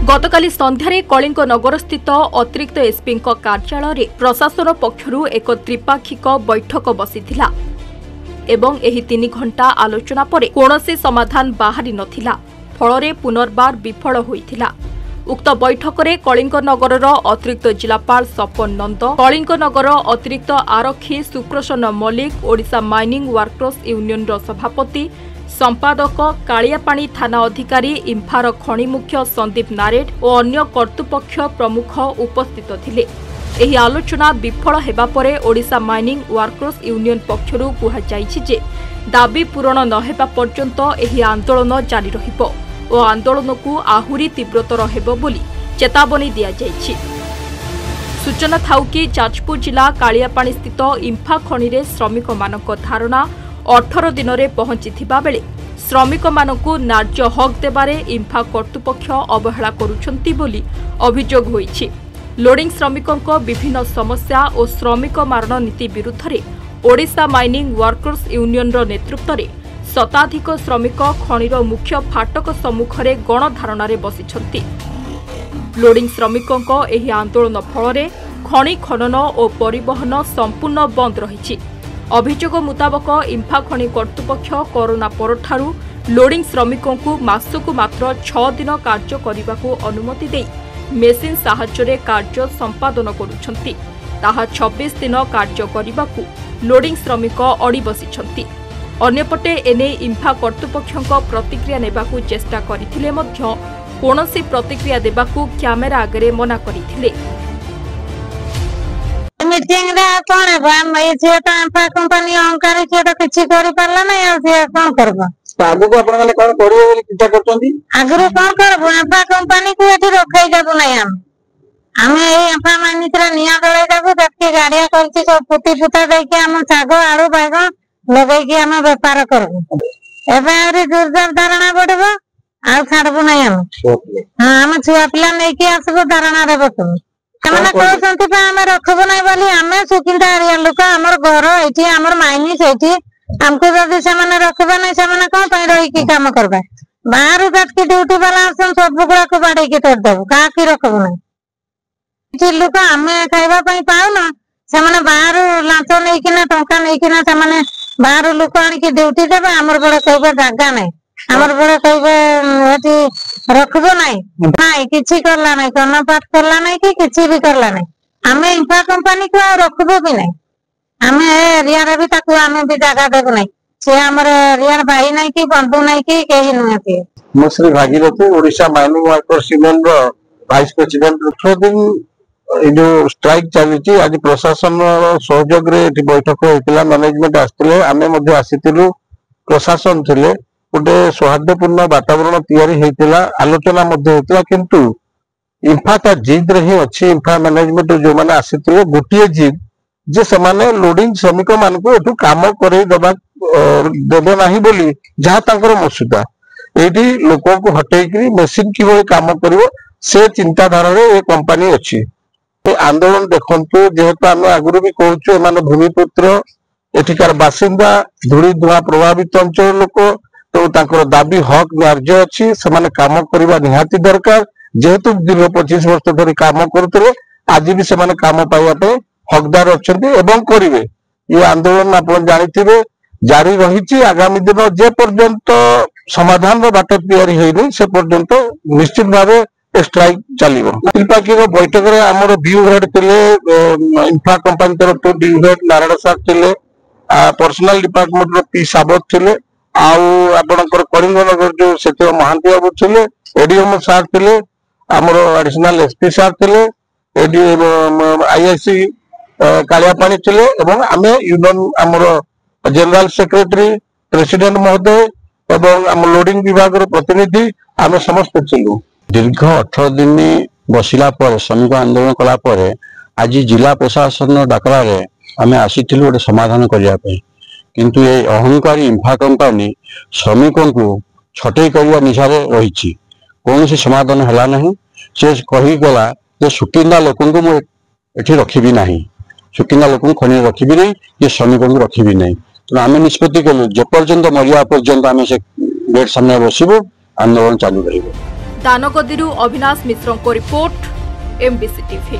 गतकाली संध्यारे कलिंग नगरस्थित अतिरिक्त एसपी कार्यालय प्रशासन पक्षरु एक त्रिपाक्षिक बैठक बसिथिला एवं एही 3 घंटा आलोचना परे कोनोसी समाधान बाहरी नथिला फलरे पुनर्बार विफल होइथिला। उक्त बैठक में कलिंग नगर अतिरिक्त जिलापाल सपन नंद, कलिंग नगर अतिरिक्त आरक्षी Suprasanna Mallik, Odisha mining workers union सभापति संपादक कालियापाणी थाना अधिकारी इम्फार खनि मुख्य संदीप नारेड और अन्य कर्तृपक्ष प्रमुख उपस्थित थिले। एही आलोचना विफल हेबा परे ओडिशा माइनिंग वर्कर्स यूनियन पक्षरु कुहाଯାଇଛି जे दाबी पूरण न हेबा पर्यंत एही आंदोलन जारी रहिबो और आंदोलन को आहुरी तीव्रतर हेबो बोली चेतावनी दिया जायछि। सूचना थाउ कि जाजपुर जिला कालियापाणी स्थित इम्फा खनि रे श्रमिक मानक धारणा 18 दिन में पहुंचीथिबा बेले श्रमिक मानकु न्याय्य हक देबारे इम्फा कर्तृपक्ष अवहेला करुछंती बोली अभियोग होईछि। लोडिंग श्रमिकों विभिन्न समस्या और श्रमिक मारण नीति विरुद्ध रे ओडिशा माइनिंग वर्कर्स यूनियन नेतृत्व में शताधिक श्रमिक खनिर मुख्य फाटक सम्मुख में गणधारणा बसिछंती। लोडिंग श्रमिकों एही आंदोलन फल खनि खनन और परिवहन संपूर्ण बंद रही। अभियोग मुताबक इम्फा खनि कर्तृपक्ष कोरोना परठारु लोडिंग श्रमिकों को मासकु मात्र 6 दिन कार्य करने को अनुमति दे मेसिन साहाय्य कार्य संपादन करुछंती। ताहा 26 दिन कार्य करने को लोडिंग श्रमिक अड़ी बसिछंती। अन्यपटे एने इम्फा कर्तृपक्षों प्रतिक्रिया नेबाकू चेष्टा करथिले मध्य कोनोसी प्रतिक्रिया देबाकू कैमेरा आगे मना करथिले। मीटिंग रे कोन हम ए जे कंपनी अहंकार से तो किछि करि परला नै आ से कोन करबो आगु को आपण माने कोन करियो बोली चिंता करछंती। आगु कोन करबो एपा कंपनी को एठी रखै जाबो नै हम ए एपा मानी तरा निया दळे जाबो देखि गाडिया करछि सब पुटी पुटा दे के हम सागो आलू बैगन लगे के हम व्यापार करबो एबे आरे जोरदार धारणा बडबो आ छाडबो नै हम हां हम छुआ पिला नै के आसबो धारणा रे बसबो हमने कहते आम रखब ना बोली आम सुकिंदा एरिया लोक आमर घर ये आमर माइनी से आमको जदि से रखबे ना से कौन रही कम करबा बाहर के ड्यूटी वाला आसन सब गुड़ा को बाड़े के तोड़देव क्या कि रखब ना लोक आम खाइबा पाऊन से बाहर लांच नहीं टंका नहीं बाहर लोक आनिक ड्यूटी देवे आमर बड़े कहे जगह नहीं आमर बड़े कहे रखबो नहीं किछि करला नहीं कर्णपात करला नहीं कि किछि भी करला नहीं हमें इम्फा कंपनी को रखबो भी नहीं हमें एरिया रे भी ताकू हमें भी जगह देबो नहीं से हमर एरिया भाई नहीं कि बंधु नहीं कि केही नथि। मुश्री Bhagirathi Odisha mining workers union रो वाइस प्रेसिडेंट 8 दिन ए जो स्ट्राइक चली आज प्रशासन सहयोग रे बैठक होइतिला मैनेजमेंट आस्तिले आमे मध्ये आसीतिलु प्रशासन थिले गोटे सौहार्दपूर्ण वातावरण तैयारी होता आलोचना किंतु इम्फा ता जिद रही अच्छी इम्फा मैनेजमेंट जो मैंने आसी गोटे जिद जे से लोडिंग श्रमिक मान को काम देवे ना बोली जहाँ मसुदा ये लोक को हटेकी मेसीन कि काम कर से चिंताधारा ये कंपनी अच्छी आंदोलन देखु जेहेतु आम आगुरी भी कहूँ भूमिपुत्र एठिकार बासिंदा धूली धुआ प्रभावित अंचल लोक तो तांकर दाबी हक न्याय्य अच्छी से काम करवा निहाती दरकार जेहेतु दीर्घ 25 वर्ष धरी काम करते आज भी से काम पाइबा हकदार अच्छा एवं करेंगे ये आंदोलन आप जानी जारी रही आगामी दिन जे पर्यंत समाधान बाट या से पर्यंत निश्चित भाव स्ट्राइक चलो। त्रिपाक्षिक बैठक में आमर व्यू हेड थे इम्फा कंपनी तरफ व्यू हेड नारायण सार थे पर्सनल डिपार्टमेंट पी सावत थे आपणकर कलिंग नगर जो से महांती बाबू थे एडीएम सार थे आमर एडिशनल एसपी सार थे आईआईसी कालियापाणी थे आम यूनियन आमर जनरल सेक्रेटरी प्रेसिडेंट महोदय एवं आम लोडिंग विभाग प्रतिनिधि आम समस्त चलू दीर्घ 18 दिन बसिला श्रमिक आंदोलन कलापर आज जिला प्रशासन डाकरा आम आसी गोटे समाधान करने किंतु ये अहंकारी इम्फा कंपनी श्रमिकों को छटई करने निशार रही कौन समाधान है ना से कहीगला जे सुकिंदा लोक मुझे रखी ना सुकिंदा लोक खनि रखी ना ये श्रमिकों को रखी ना तो आम निष्पत्ति कलु जेपर्यंत मरिया पर्यंत आम से गेट सामने बसबू आंदोलन चालू रही। दानगदीरू अविनाश मिश्र को रिपोर्ट एमबीसी टीवी।